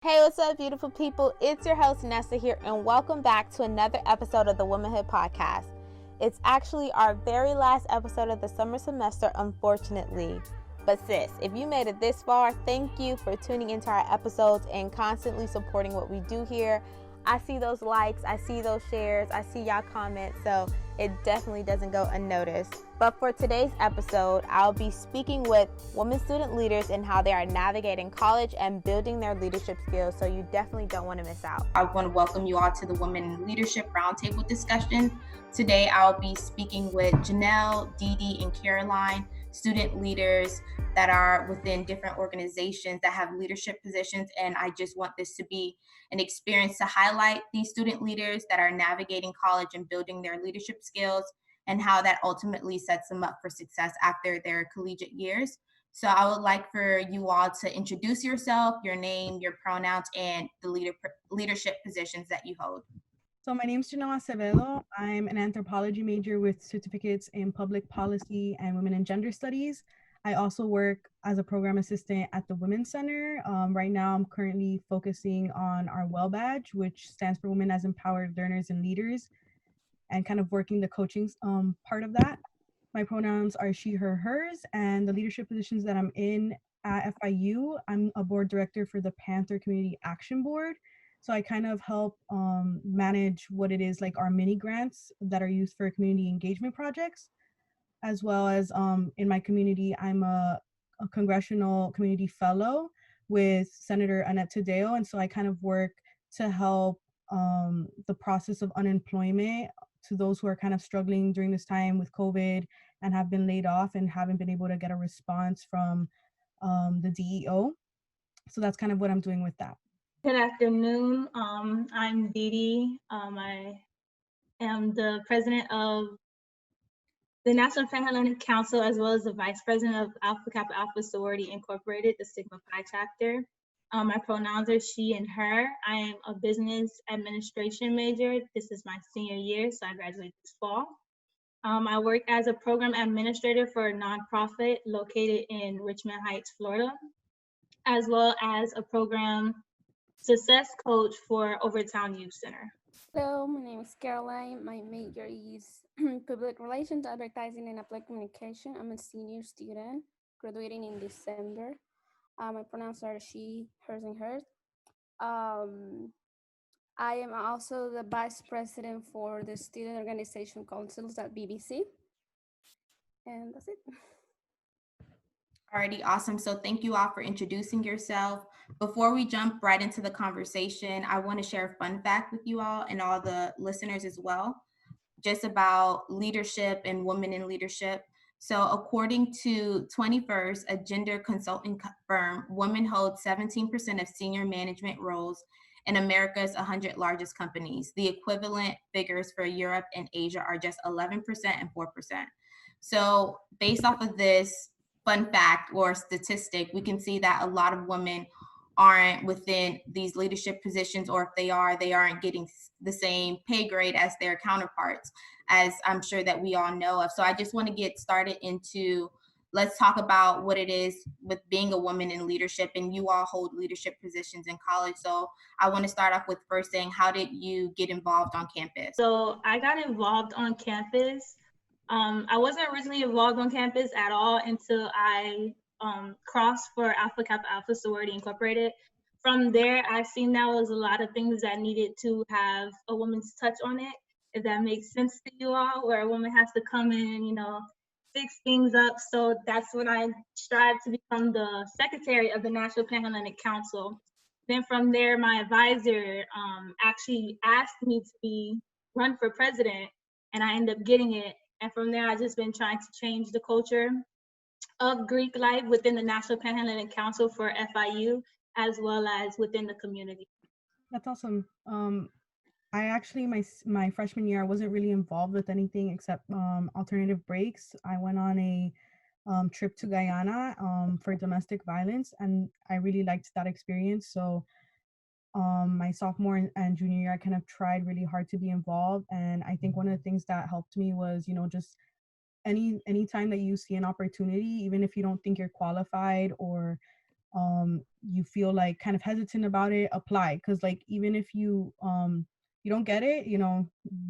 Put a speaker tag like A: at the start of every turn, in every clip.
A: Hey, what's up, beautiful people? It's your host, Nessa here, and welcome back to another episode of the Womanhood Podcast. It's actually our very last episode of the summer semester, unfortunately. But sis, if you made it this far, thank you for tuning into our episodes and constantly supporting what we do here. I see those likes, I see those shares, I see y'all comments, so it definitely doesn't go unnoticed. But for today's episode, I'll be speaking with women student leaders and how they are navigating college and building their leadership skills, so you definitely don't want to miss out.
B: I want to welcome you all to the Women in Leadership Roundtable discussion. Today, I'll be speaking with Janelle, Dede, and Caroline, student leaders that are within different organizations that have leadership positions. And I just want this to be an experience to highlight these student leaders that are navigating college and building their leadership skills and how that ultimately sets them up for success after their collegiate years. So I would like for you all to introduce yourself, your name, your pronouns, and the leadership positions that you hold.
C: So my name is Janelle Acevedo. I'm an anthropology major with certificates in public policy and women and gender studies. I also work as a program assistant at the Women's Center. Right now, I'm currently focusing on our WELL badge, which stands for Women as Empowered Learners and Leaders, and kind of working the coaching part of that. My pronouns are she, her, hers, and the leadership positions that I'm in at FIU, I'm a board director for the Panther Community Action Board. So I kind of help manage what it is like our mini grants that are used for community engagement projects, as well as in my community, I'm a congressional community fellow with Senator Annette Tadeo. And so I kind of work to help the process of unemployment to those who are kind of struggling during this time with COVID and have been laid off and haven't been able to get a response from the DEO. So that's kind of what I'm doing with that.
D: Good afternoon. I'm Dede. I am the president of the National Panhellenic Council, as well as the vice president of Alpha Kappa Alpha Sorority Incorporated, the Sigma Pi chapter. My pronouns are she and her. I am a business administration major. This is my senior year, so I graduate this fall. I work as a program administrator for a nonprofit located in Richmond Heights, Florida, as well as a program success coach for Overtown Youth Center.
E: Hello, my name is Caroline. My major is public relations, advertising, and applied communication. I'm a senior student, graduating in December. My pronouns are she, hers, and hers. I am also the vice president for the student organization councils at BBC. And that's it.
B: Alrighty, awesome. So thank you all for introducing yourself. Before we jump right into the conversation, I want to share a fun fact with you all and all the listeners as well, just about leadership and women in leadership. So according to 21st, a gender consulting firm, women hold 17% of senior management roles in America's 100 largest companies. The equivalent figures for Europe and Asia are just 11% and 4%. So based off of this fun fact or statistic, we can see that a lot of women aren't within these leadership positions, or if they are, they aren't getting the same pay grade as their counterparts, as I'm sure that we all know of. So I just want to get started into, let's talk about what it is with being a woman in leadership, and you all hold leadership positions in college. So I want to start off with first saying, how did you get involved on campus?
D: So I got involved on campus. I wasn't originally involved on campus at all until I crossed for Alpha Kappa Alpha Sorority Incorporated. From there, I seen there was a lot of things that needed to have a woman's touch on it, if that makes sense to you all, where a woman has to come in, fix things up. So that's when I strived to become the secretary of the National Panhellenic Council. Then from there, my advisor actually asked me to run for president, and I ended up getting it. And from there, I've just been trying to change the culture of Greek life within the National Panhellenic Council for FIU, as well as within the community.
C: That's awesome. I actually, my freshman year, I wasn't really involved with anything except alternative breaks. I went on a trip to Guyana for domestic violence, and I really liked that experience. So my sophomore and junior year, I kind of tried really hard to be involved. And I think one of the things that helped me was, just any time that you see an opportunity, even if you don't think you're qualified or you feel like kind of hesitant about it, apply. Because like even if you don't get it,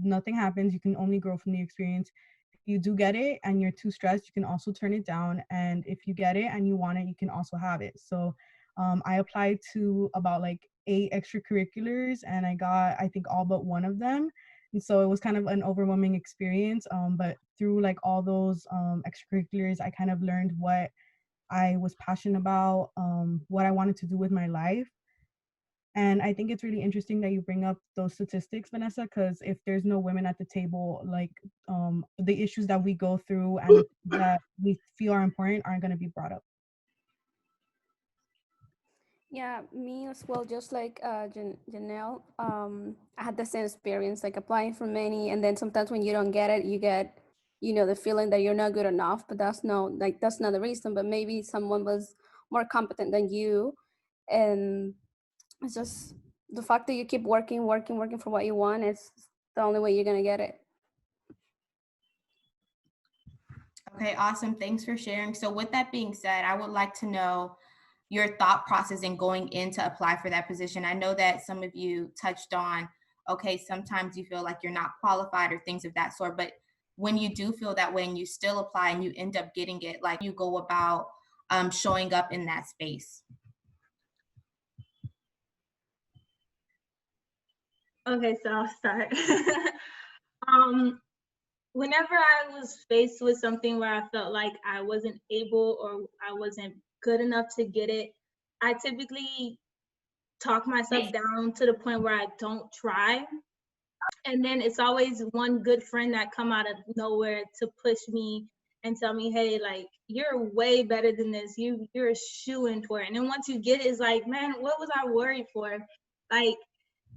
C: nothing happens. You can only grow from the experience. If you do get it and you're too stressed, you can also turn it down. And if you get it and you want it, you can also have it. So I applied to about like 8 extracurriculars and I got, I think, all but one of them. And so it was kind of an overwhelming experience. But through like all those extracurriculars, I kind of learned what I was passionate about, what I wanted to do with my life. And I think it's really interesting that you bring up those statistics, Vanessa, because if there's no women at the table, like the issues that we go through and that we feel are important aren't going to be brought up.
E: Yeah, me as well. Just like Janelle, I had the same experience, like applying for many, and then sometimes when you don't get it, you get, the feeling that you're not good enough. But that's not the reason. But maybe someone was more competent than you, and it's just the fact that you keep working, working, working for what you want. It's the only way you're gonna get it.
B: Okay, awesome. Thanks for sharing. So with that being said, I would like to know your thought process in going in to apply for that position. I know that some of you touched on, okay, sometimes you feel like you're not qualified or things of that sort, but when you do feel that way and you still apply and you end up getting it, like you go about showing up in that space.
D: Okay, so I'll start. Whenever I was faced with something where I felt like I wasn't able or I wasn't good enough to get it, I typically talk myself down to the point where I don't try. And then it's always one good friend that come out of nowhere to push me and tell me, hey, like, you're way better than this. You're a shoo-in for it. And then once you get it, it's like, man, what was I worried for? Like,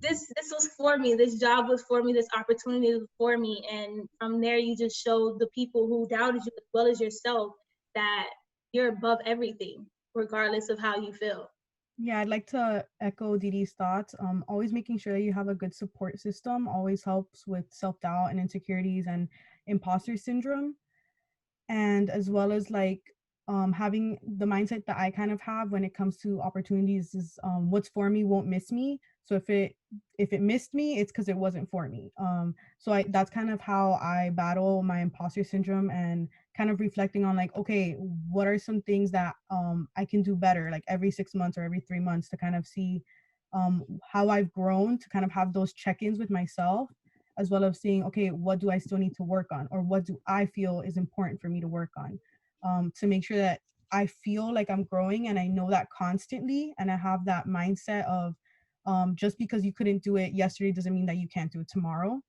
D: this was for me. This job was for me. This opportunity was for me. And from there, you just showed the people who doubted you as well as yourself that you're above everything, regardless of how you feel.
C: Yeah, I'd like to echo Dede's thoughts. Always making sure that you have a good support system always helps with self-doubt and insecurities and imposter syndrome. And as well as like having the mindset that I kind of have when it comes to opportunities is what's for me won't miss me. So if it missed me, it's because it wasn't for me. So that's kind of how I battle my imposter syndrome and kind of reflecting on like, okay, what are some things that I can do better, like every 6 months or every 3 months to kind of see how I've grown, to kind of have those check-ins with myself, as well as seeing, okay, what do I still need to work on, or what do I feel is important for me to work on, to make sure that I feel like I'm growing and I know that constantly, and I have that mindset of just because you couldn't do it yesterday doesn't mean that you can't do it tomorrow.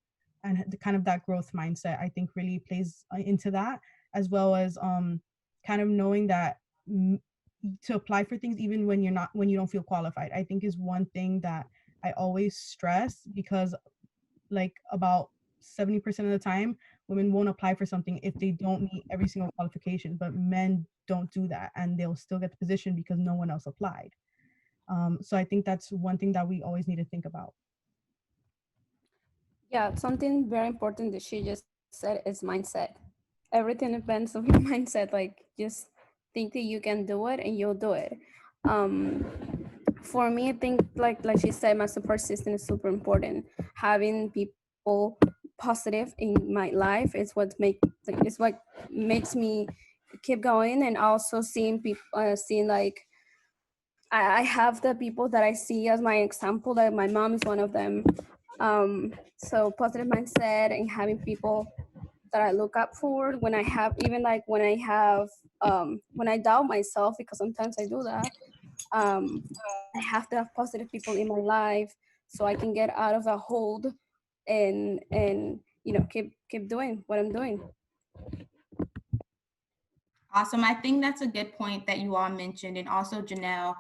C: And the kind of that growth mindset, I think, really plays into that, as well as kind of knowing that to apply for things even when you don't feel qualified, I think is one thing that I always stress, because like about 70% of the time women won't apply for something if they don't meet every single qualification, but men don't do that and they'll still get the position because no one else applied. So I think that's one thing that we always need to think about.
E: Yeah, something very important that she just said is mindset. Everything depends on your mindset. Like, just think that you can do it and you'll do it. Um, for me, I think like she said, my support system is super important. Having people positive in my life is what makes me keep going, and also seeing people, seeing like I have the people that I see as my example. That my mom is one of them. So positive mindset and having people that I look up for when I have, even like when I doubt myself, because sometimes I do that. I have to have positive people in my life so I can get out of a hold and keep doing what I'm doing.
B: Awesome. I think that's a good point that you all mentioned. And also, Janelle,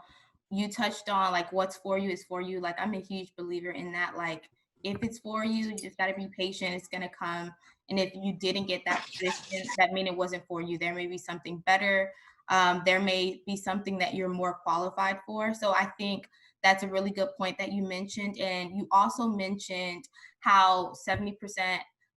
B: you touched on like what's for you is for you. Like, I'm a huge believer in that. Like, if it's for you, you just got to be patient. It's going to come. And if you didn't get that position, that means it wasn't for you. There may be something better. There may be something that you're more qualified for. So I think that's a really good point that you mentioned. And you also mentioned how 70%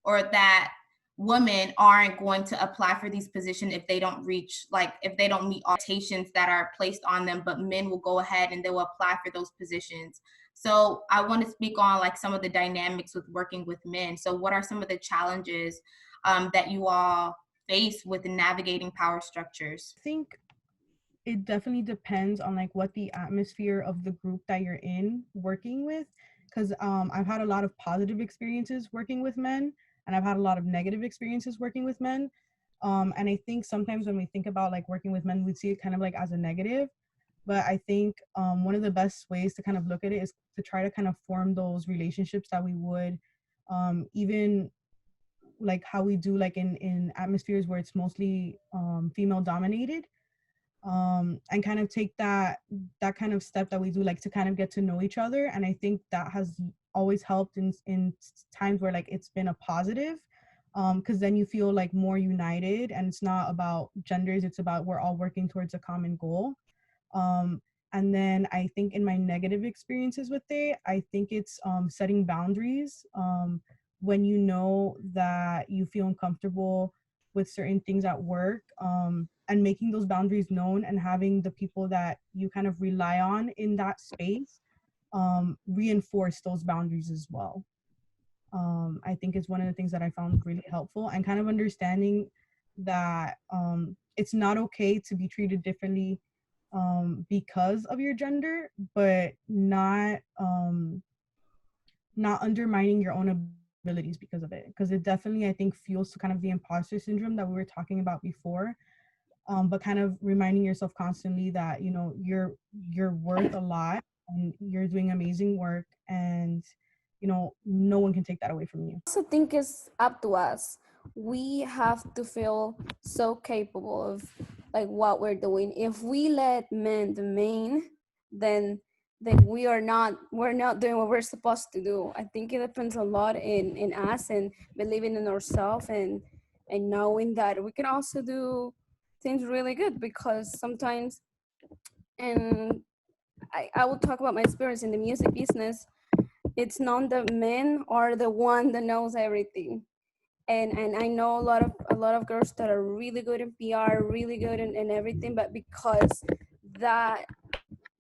B: or that women aren't going to apply for these positions if they don't if they don't meet expectations that are placed on them, but men will go ahead and they will apply for those positions. So I want to speak on like some of the dynamics with working with men. So what are some of the challenges that you all face with navigating power structures?
C: I think it definitely depends on like what the atmosphere of the group that you're in working with, because I've had a lot of positive experiences working with men, and I've had a lot of negative experiences working with men. And I think sometimes when we think about like working with men, we see it kind of like as a negative. But I think one of the best ways to kind of look at it is to try to kind of form those relationships that we would even like how we do like in atmospheres where it's mostly female dominated, and kind of take that kind of step that we do like to kind of get to know each other. And I think that has always helped in times where like it's been a positive, because then you feel like more united, and it's not about genders, it's about we're all working towards a common goal. And then I think in my negative experiences with it, I think it's setting boundaries when you know that you feel uncomfortable with certain things at work, and making those boundaries known, and having the people that you kind of rely on in that space reinforce those boundaries as well. I think it's one of the things that I found really helpful, and kind of understanding that it's not okay to be treated differently because of your gender, but not undermining your own abilities because of it, because it definitely I think fuels to kind of the imposter syndrome that we were talking about before. But kind of reminding yourself constantly that you know you're worth a lot, and you're doing amazing work, and you know no one can take that away from you.
E: I also think it's up to us. We have to feel so capable of like what we're doing. If we let men the main, then we're not doing what we're supposed to do. I think it depends a lot in us, and believing in ourselves, and knowing that we can also do things really good, because sometimes, and I will talk about my experience in the music business. It's not that men are the one that knows everything, and I know a lot of girls that are really good in PR, really good in everything, but because that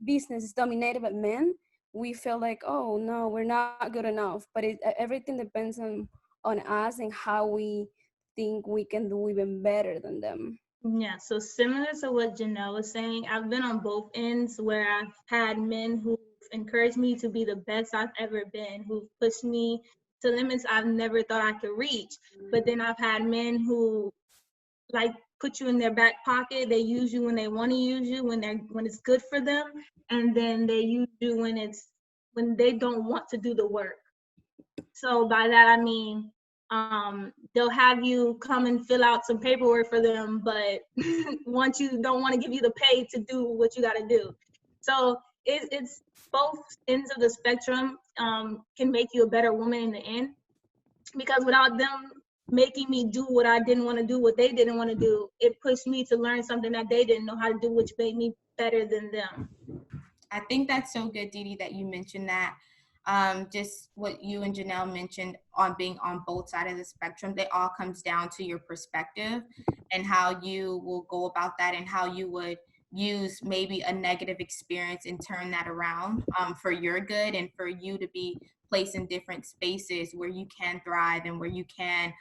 E: business is dominated by men, we feel like, oh no, we're not good enough. But everything depends on us and how we think we can do even better than them.
D: Yeah, so similar to what Janelle was saying, I've been on both ends where I've had men who've encouraged me to be the best I've ever been, who've pushed me to limits I've never thought I could reach. But then I've had men who like put you in their back pocket. They use you when they want to use you, when it's good for them, and then they use you when they don't want to do the work. So by that I mean they'll have you come and fill out some paperwork for them, but once you don't want to give you the pay to do what you got to do. So it's both ends of the spectrum can make you a better woman in the end, because without them making me do what I didn't want to do, what they didn't want to do, it pushed me to learn something that they didn't know how to do, which made me better than them.
B: I think that's so good, Dede, that you mentioned that. Just what you and Janelle mentioned on being on both sides of the spectrum, it all comes down to your perspective and how you will go about that, and how you would use maybe a negative experience and turn that around for your good, and for you to be placed in different spaces where you can thrive, and where you can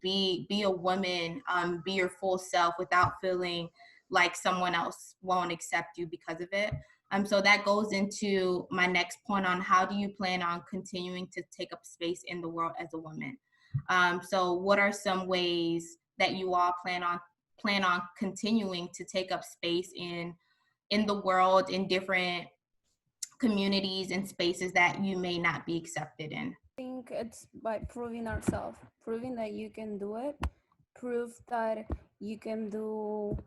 B: be a woman, be your full self without feeling like someone else won't accept you because of it. So that goes into my next point on how do you plan on continuing to take up space in the world as a woman? So what are some ways that you all plan on continuing to take up space in the world, in different communities and spaces that you may not be accepted in?
E: I think it's by proving ourselves, proving that you can do it, prove that you can do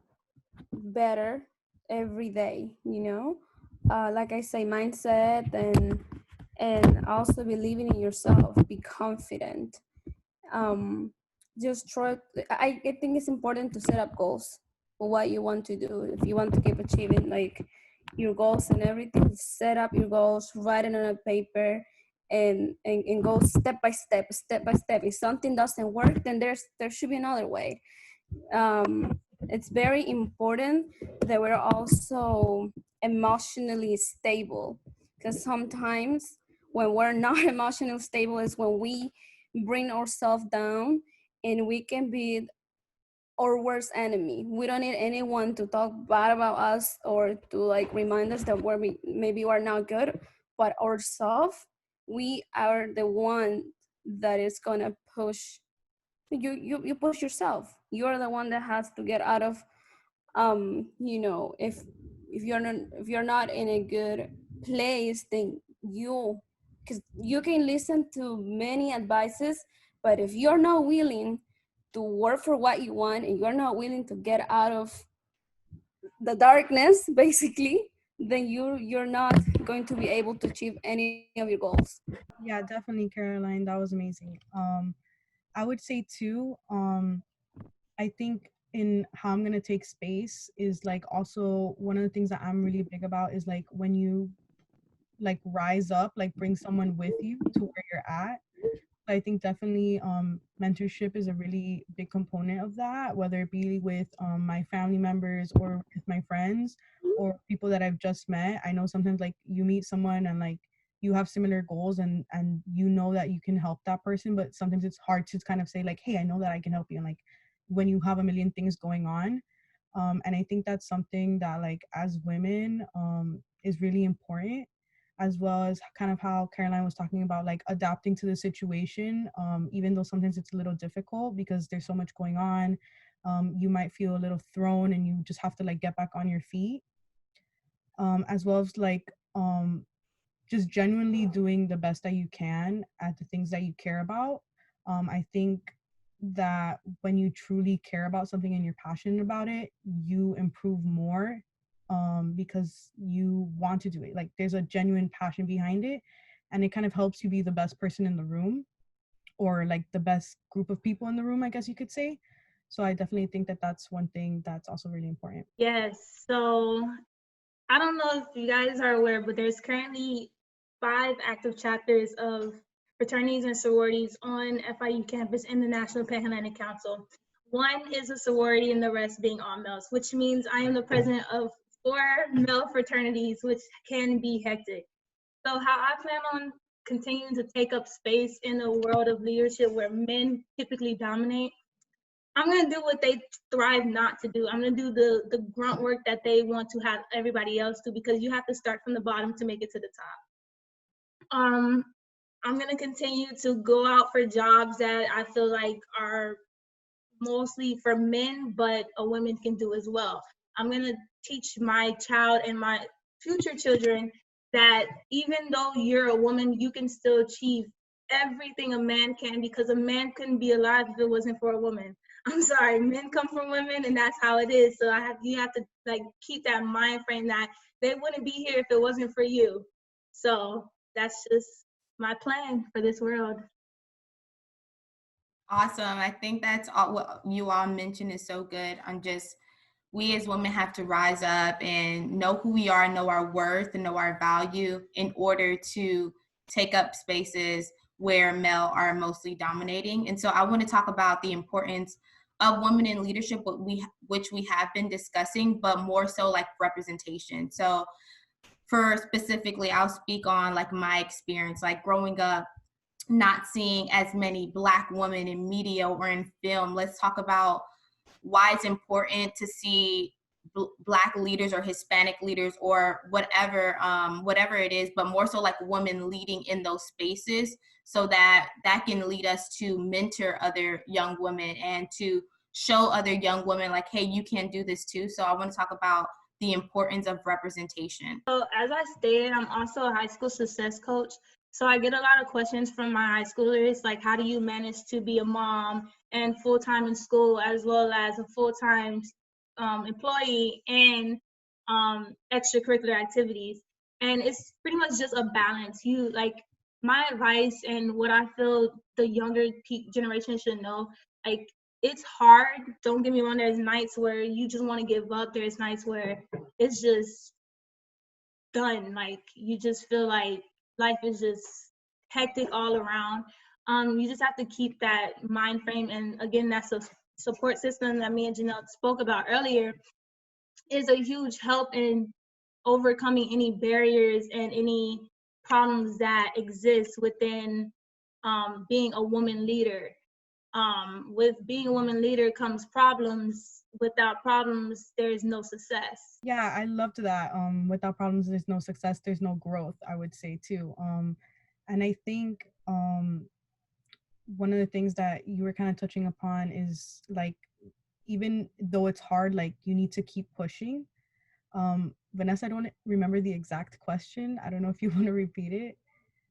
E: better every day, you know? Like I say, mindset, and also believing in yourself, be confident. Just try, I think it's important to set up goals for what you want to do. If you want to keep achieving like your goals and everything, set up your goals, write it on a paper, and go step by step. If something doesn't work, then there should be another way. It's very important that we're also emotionally stable, because sometimes when we're not emotionally stable is when we bring ourselves down, and we can be our worst enemy. We don't need anyone to talk bad about us or to like remind us that maybe we're not good, but ourselves, we are the one that is gonna push you push yourself. You're the one that has to get out of if you're not in a good place, then because you can listen to many advices, but if you're not willing to work for what you want, and you're not willing to get out of the darkness basically, then you're not going to be able to achieve any of your goals.
C: Yeah, definitely, Caroline. That was amazing. I would say too, I think in how I'm gonna take space is like also one of the things that I'm really big about is like when you like rise up, like bring someone with you to where you're at. I think definitely mentorship is a really big component of that, whether it be with my family members or with my friends or people that I've just met. I know sometimes like you meet someone and like you have similar goals and you know that you can help that person, but sometimes it's hard to kind of say like, hey, I know that I can help you. And like when you have a million things going on. And I think that's something that like as women is really important, as well as kind of how Caroline was talking about like adapting to the situation, even though sometimes it's a little difficult because there's so much going on. You might feel a little thrown and you just have to like get back on your feet, as well as like just genuinely doing the best that you can at the things that you care about. I think that when you truly care about something and you're passionate about it, you improve more, because you want to do it. Like there's a genuine passion behind it, and it kind of helps you be the best person in the room, or like the best group of people in the room, I guess you could say. So I definitely think that that's one thing that's also really important.
D: Yes. So I don't know if you guys are aware, but there's currently 5 active chapters of fraternities and sororities on FIU campus in the National Panhellenic Council. One is a sorority and the rest being all males, which means I am the president of 4 male fraternities, which can be hectic. So how I plan on continuing to take up space in a world of leadership where men typically dominate, I'm gonna do what they thrive not to do. I'm gonna do the grunt work that they want to have everybody else do, because you have to start from the bottom to make it to the top. I'm gonna continue to go out for jobs that I feel like are mostly for men, but a woman can do as well. I'm gonna teach my child and my future children that even though you're a woman, you can still achieve everything a man can, because a man couldn't be alive if it wasn't for a woman. I'm sorry, men come from women, and that's how it is. So you have to like keep that mind frame that they wouldn't be here if it wasn't for you. So that's just my plan for this world.
B: Awesome. I think that's all what you all mentioned is so good. On just we as women have to rise up and know who we are, know our worth, and know our value in order to take up spaces where male are mostly dominating. And so I want to talk about the importance of women in leadership, which we have been discussing, but more so like representation. So for specifically, I'll speak on like my experience, like growing up, not seeing as many Black women in media or in film. Let's talk about why it's important to see Black leaders or Hispanic leaders or whatever it is, but more so like women leading in those spaces, so that can lead us to mentor other young women and to show other young women like, hey, you can do this too. So I want to talk about the importance of representation.
D: So as I stated, I'm also a high school success coach. So I get a lot of questions from my high schoolers, like how do you manage to be a mom and full-time in school, as well as a full-time employee and extracurricular activities. And it's pretty much just a balance. My advice and what I feel the younger generation should know, like it's hard. Don't get me wrong. There's nights where you just want to give up. There's nights where it's just done. Like you just feel like life is just hectic all around. You just have to keep that mind frame. And again, that's a support system that me and Janelle spoke about earlier is a huge help in overcoming any barriers and any problems that exist within being a woman leader. With being a woman leader comes problems. Without problems, there is no success.
C: Yeah, I loved that. Without problems, there's no success, there's no growth, I would say too. And I think one of the things that you were kind of touching upon is like, even though it's hard, like you need to keep pushing. Vanessa, I don't remember the exact question. I don't know if you want to repeat it.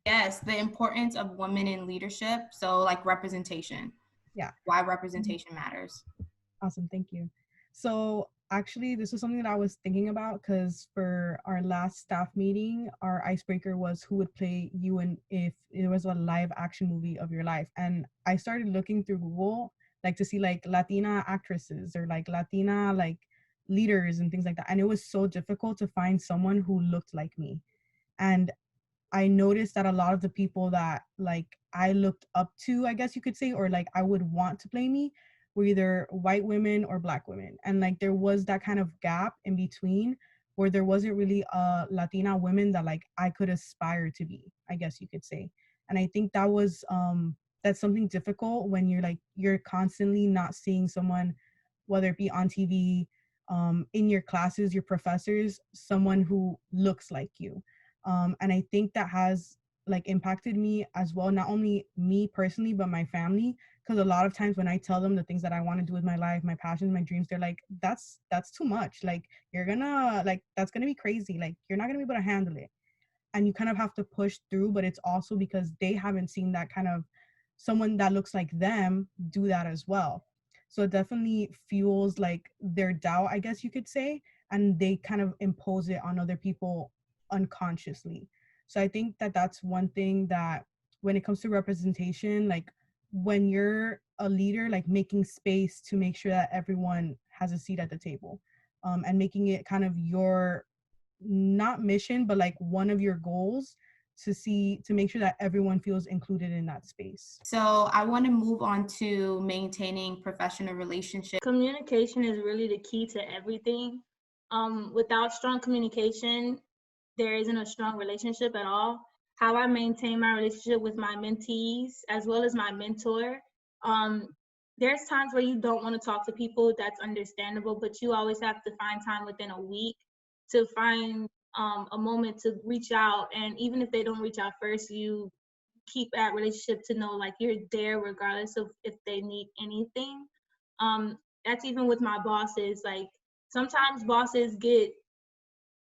B: Yes, the importance of women in leadership. So like representation.
C: Yeah.
B: Why representation matters.
C: Awesome, thank you. So actually, this was something that I was thinking about because for our last staff meeting, our icebreaker was who would play you in if it was a live action movie of your life. And I started looking through Google, like to see like Latina actresses or like Latina like leaders and things like that. And it was so difficult to find someone who looked like me. And I noticed that a lot of the people that like I looked up to, I guess you could say, or like I would want to play me were either white women or black women. And like there was that kind of gap in between where there wasn't really a Latina women that like I could aspire to be, I guess you could say. And I think that was that's something difficult when you're constantly not seeing someone, whether it be on TV, in your classes, your professors, someone who looks like you. And I think that has like impacted me as well, not only me personally but my family, because a lot of times when I tell them the things that I want to do with my life, my passions, my dreams, they're like, that's too much, like you're gonna like that's gonna be crazy, like you're not gonna be able to handle it. And you kind of have to push through, but it's also because they haven't seen that kind of someone that looks like them do that as well. So it definitely fuels like their doubt, I guess you could say, and they kind of impose it on other people unconsciously. So I think that that's one thing that when it comes to representation, like when you're a leader, like making space to make sure that everyone has a seat at the table, and making it kind of your not mission, but like one of your goals to make sure that everyone feels included in that space.
B: So I want to move on to maintaining professional relationships.
D: Communication is really the key to everything. Without strong communication, there isn't a strong relationship at all. How I maintain my relationship with my mentees as well as my mentor. There's times where you don't want to talk to people, that's understandable, but you always have to find time within a week to find a moment to reach out. And even if they don't reach out first, you keep that relationship to know like you're there regardless of if they need anything. That's even with my bosses. Like sometimes bosses get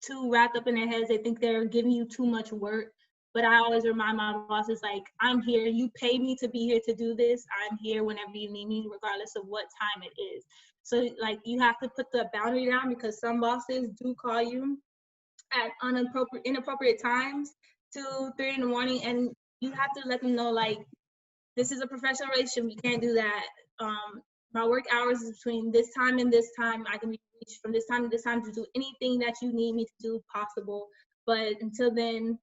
D: too wrapped up in their heads. They think they're giving you too much work. But I always remind my bosses, like, I'm here. You pay me to be here to do this. I'm here whenever you need me, regardless of what time it is. So, like, you have to put the boundary down because some bosses do call you at inappropriate times, 2, 3 in the morning, and you have to let them know, like, this is a professional relationship. You can't do that. My work hours is between this time and this time. I can be reached from this time to this time to do anything that you need me to do possible. But until then,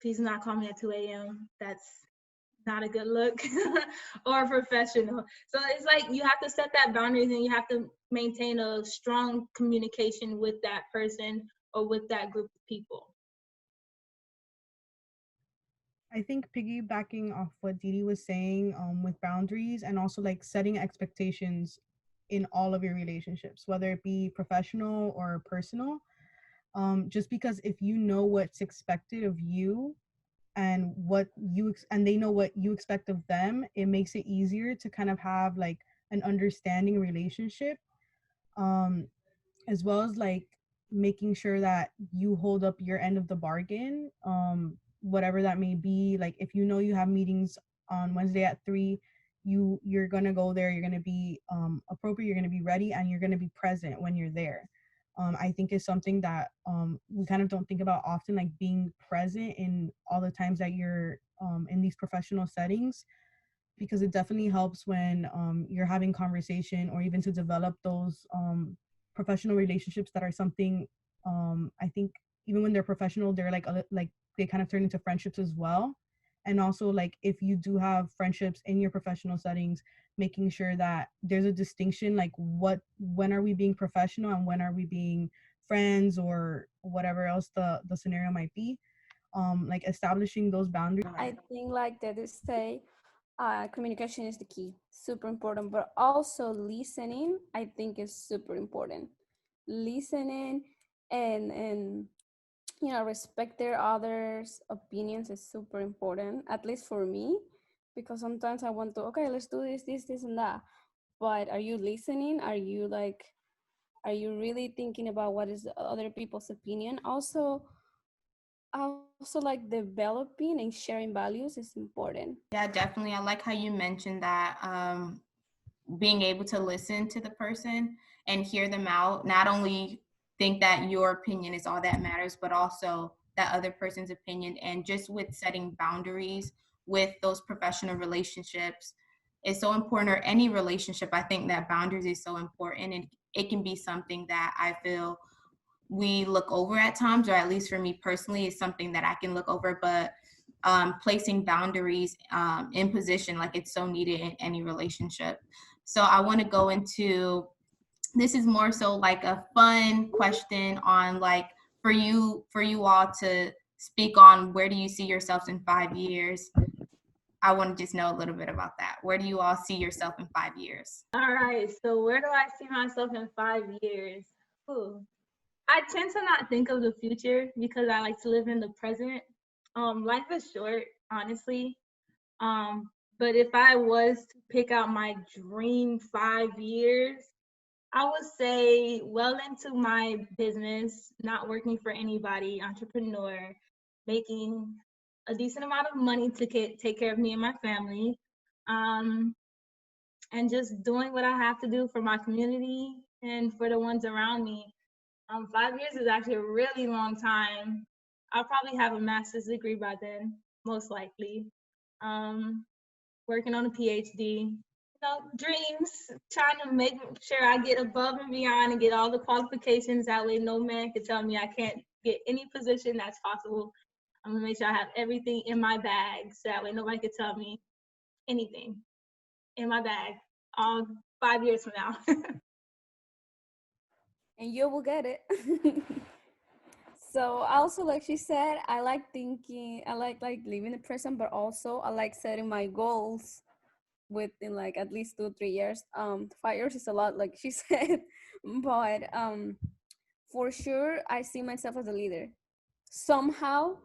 D: please do not call me at 2 a.m. That's not a good look or professional. So it's like you have to set that boundaries and you have to maintain a strong communication with that person or with that group of people.
C: I think piggybacking off what Dede was saying, with boundaries and also like setting expectations in all of your relationships, whether it be professional or personal. Just because if you know what's expected of you and and they know what you expect of them, it makes it easier to kind of have like an understanding relationship, as well as like making sure that you hold up your end of the bargain, whatever that may be. Like if you know you have meetings on Wednesday at 3, you're gonna go there, you're gonna be appropriate, you're gonna be ready, and you're gonna be present when you're there. I think is something that we kind of don't think about often, like being present in all the times that you're in these professional settings, because it definitely helps when you're having conversation or even to develop those professional relationships that are something, I think even when they're professional, they're like they kind of turn into friendships as well. And also, like, if you do have friendships in your professional settings, making sure that there's a distinction, like when are we being professional and when are we being friends or whatever else the scenario might be. Like establishing those boundaries.
E: I think like that is say communication is the key, super important, but also listening, I think is super important. Listening and respect their others' opinions is super important, at least for me, because sometimes I want to, okay, let's do this, and that. But are you listening? Are you really thinking about what is the other people's opinion? Also like developing and sharing values is important.
B: Yeah, definitely. I like how you mentioned that being able to listen to the person and hear them out, not only think that your opinion is all that matters, but also that other person's opinion. And just with setting boundaries with those professional relationships is so important, or any relationship. I think that boundaries is so important, and it can be something that I feel we look over at times, or at least for me personally, is something that I can look over. But placing boundaries in position, like, it's so needed in any relationship. So I want to go into, this is more so like a fun question on, like, for you all to speak on, where do you see yourselves in 5 years? I want to just know a little bit about that. Where do you all see yourself in 5 years?
D: All right, so where do I see myself in 5 years? Ooh. I tend to not think of the future because I like to live in the present. Life is short, honestly. But if I was to pick out my dream 5 years, I would say well into my business, not working for anybody, entrepreneur, making a decent amount of money to take care of me and my family, and just doing what I have to do for my community and for the ones around me. 5 years is actually a really long time. I'll probably have a master's degree by then, most likely. Working on a PhD. Dreams, trying to make sure I get above and beyond and get all the qualifications. That way no man can tell me I can't get any position that's possible. I'm gonna make sure I have everything in my bag, so that way nobody can tell me anything in my bag. 5 years from now.
E: And you will get it. So also, like she said, I like thinking, I like living the present, but also I like setting my goals within like at least 2-3 years. 5 years is a lot, like she said, but for sure I see myself as a leader. Somehow,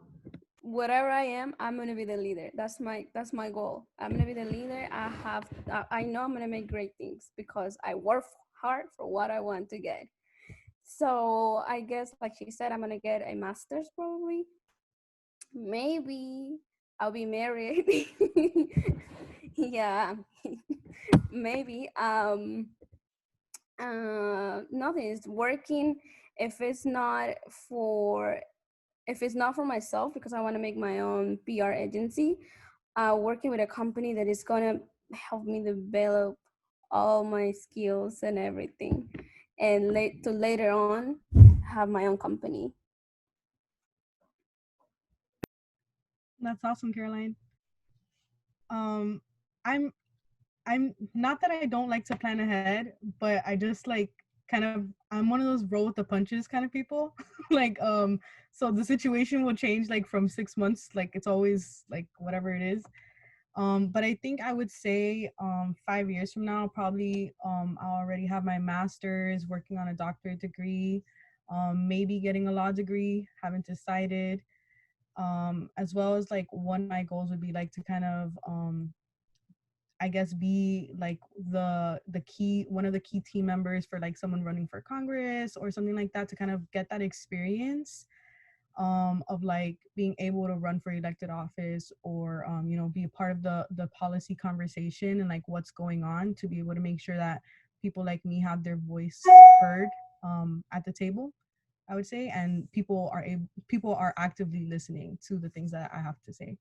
E: whatever I am, I'm gonna be the leader. That's my goal. I'm gonna be the leader. I know I'm gonna make great things because I work hard for what I want to get. So I guess, like she said, I'm gonna get a master's probably. Maybe I'll be married. Yeah, maybe. Nothing is working. If it's not for myself, because I want to make my own PR agency, working with a company that is gonna help me develop all my skills and everything, and later on have my own company.
C: That's awesome, Caroline. I'm not that I don't like to plan ahead, but I just like I'm one of those roll with the punches kind of people. Like so the situation will change like from 6 months, like it's always like whatever it is. But I think I would say 5 years from now, probably I'll already have my master's, working on a doctorate degree, maybe getting a law degree, haven't decided. As well as like one of my goals would be like to kind of I guess be like one of the key team members for like someone running for Congress or something like that, to kind of get that experience of like being able to run for elected office, or be a part of the policy conversation and like what's going on, to be able to make sure that people like me have their voice heard at the table, I would say, and people are actively listening to the things that I have to say.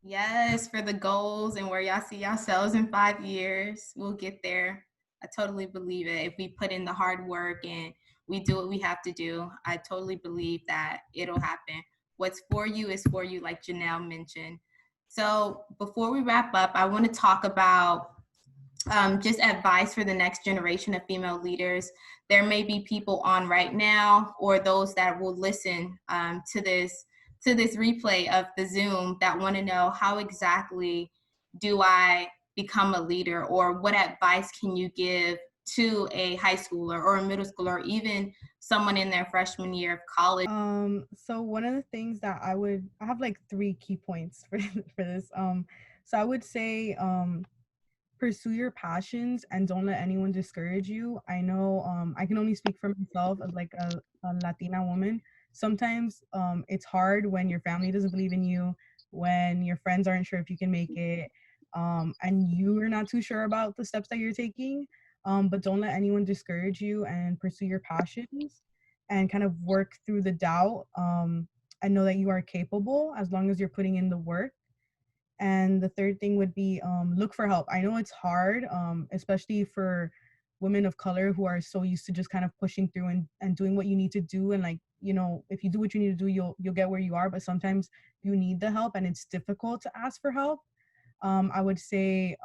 B: Yes, for the goals and where y'all see yourselves in 5 years. We'll get there. I totally believe it. If we put in the hard work and we do what we have to do, I totally believe that it'll happen. What's for you is for you, like Janelle mentioned. So before we wrap up, I want to talk about just advice for the next generation of female leaders. There may be people on right now or those that will listen to this replay of the Zoom that want to know, how exactly do I become a leader, or what advice can you give to a high schooler or a middle schooler, or even someone in their freshman year of college?
C: So one of the things that I have like 3 key points for this. So I would say pursue your passions and don't let anyone discourage you. I know I can only speak for myself as like a Latina woman. Sometimes it's hard when your family doesn't believe in you, when your friends aren't sure if you can make it, and you're not too sure about the steps that you're taking. But don't let anyone discourage you, and pursue your passions and kind of work through the doubt, and know that you are capable as long as you're putting in the work. And the third thing would be look for help. I know it's hard, especially for women of color who are so used to just kind of pushing through and doing what you need to do. And like, you know, if you do what you need to do, you'll get where you are. But sometimes you need the help and it's difficult to ask for help. I would say,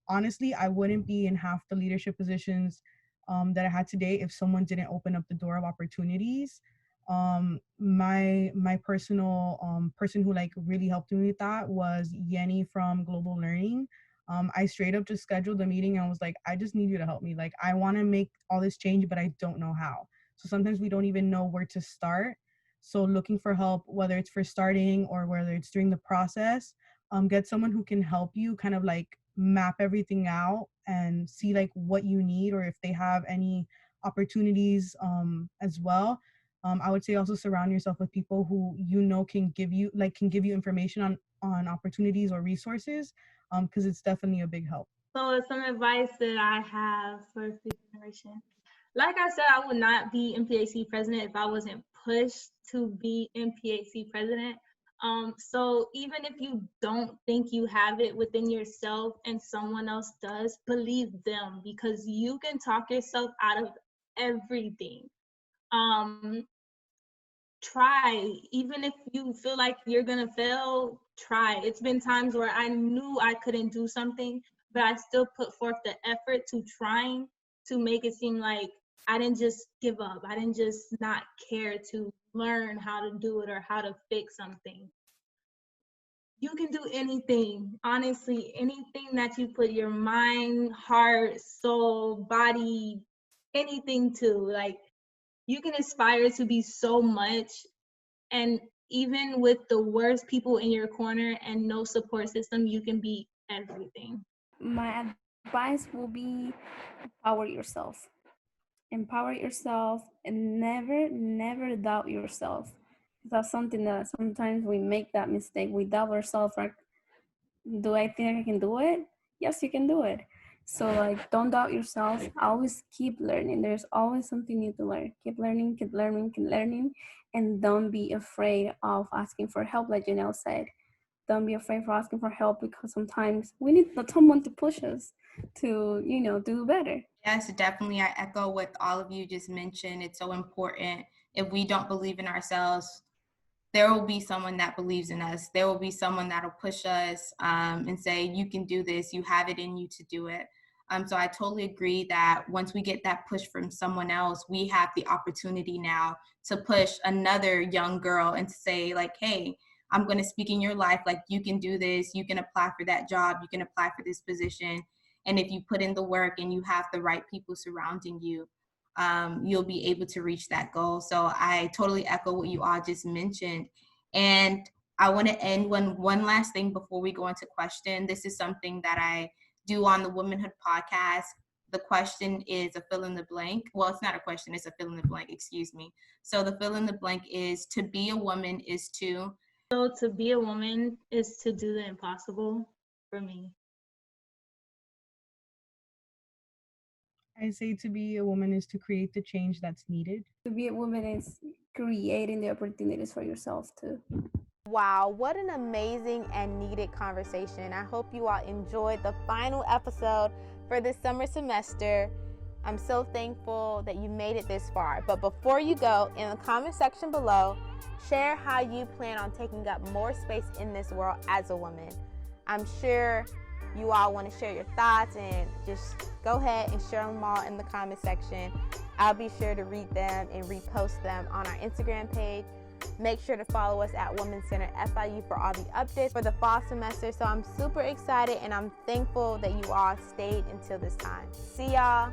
C: honestly, I wouldn't be in half the leadership positions that I had today if someone didn't open up the door of opportunities. My personal person who like really helped me with that was Yenny from Global Learning. I straight up just scheduled a meeting and was like, I just need you to help me. Like, I want to make all this change, but I don't know how. So sometimes we don't even know where to start. So looking for help, whether it's for starting or whether it's during the process, get someone who can help you kind of like map everything out and see like what you need, or if they have any opportunities as well. I would say also surround yourself with people who you know can give you information on opportunities or resources, because it's definitely a big help.
D: So some advice that I have for the generation. Like I said, I would not be MPAC president if I wasn't pushed to be MPAC president. So even if you don't think you have it within yourself and someone else does, believe them, because you can talk yourself out of everything. Try, even if you feel like you're gonna fail, try. It's been times where I knew I couldn't do something, but I still put forth the effort to trying to make it seem like I didn't just give up. I didn't just not care to learn how to do it or how to fix something. You can do anything, honestly, anything that you put your mind, heart, soul, body, anything to. Like, you can aspire to be so much, and even with the worst people in your corner and no support system, you can be everything.
E: My advice will be empower yourself. Empower yourself and never doubt yourself. That's something that sometimes we make that mistake. We doubt ourselves, like, do I think I can do it? Yes, you can do it. So like, don't doubt yourself. Always keep learning. There's always something new to learn. Keep learning, keep learning, keep learning. And don't be afraid of asking for help, like Janelle said. Don't be afraid for asking for help, because sometimes we need someone to push us to, do better.
B: Yes, definitely. I echo what all of you just mentioned. It's so important. If we don't believe in ourselves, there will be someone that believes in us. There will be someone that'll push us and say, you can do this. You have it in you to do it. So I totally agree that once we get that push from someone else, we have the opportunity now to push another young girl and to say like, hey, I'm going to speak in your life. Like, you can do this. You can apply for that job. You can apply for this position. And if you put in the work and you have the right people surrounding you, you'll be able to reach that goal. So I totally echo what you all just mentioned. And I want to end one last thing before we go into question. This is something that I do on the Womanhood podcast. The question is a fill in the blank. Well, it's not a question, it's a fill in the blank, excuse me. So the fill in the blank is, to be a woman is to.
D: So to be a woman is to do the impossible for me.
C: I say to be a woman is to create the change that's needed.
E: To be a woman is creating the opportunities for yourself too.
A: Wow, what an amazing and needed conversation. I hope you all enjoyed the final episode for this summer semester. I'm so thankful that you made it this far. But before you go, in the comment section below, share how you plan on taking up more space in this world as a woman. I'm sure you all want to share your thoughts, and just go ahead and share them all in the comment section. I'll be sure to read them and repost them on our Instagram page. Make sure to follow us at Women's Center FIU for all the updates for the fall semester. So I'm super excited, and I'm thankful that you all stayed until this time. See y'all.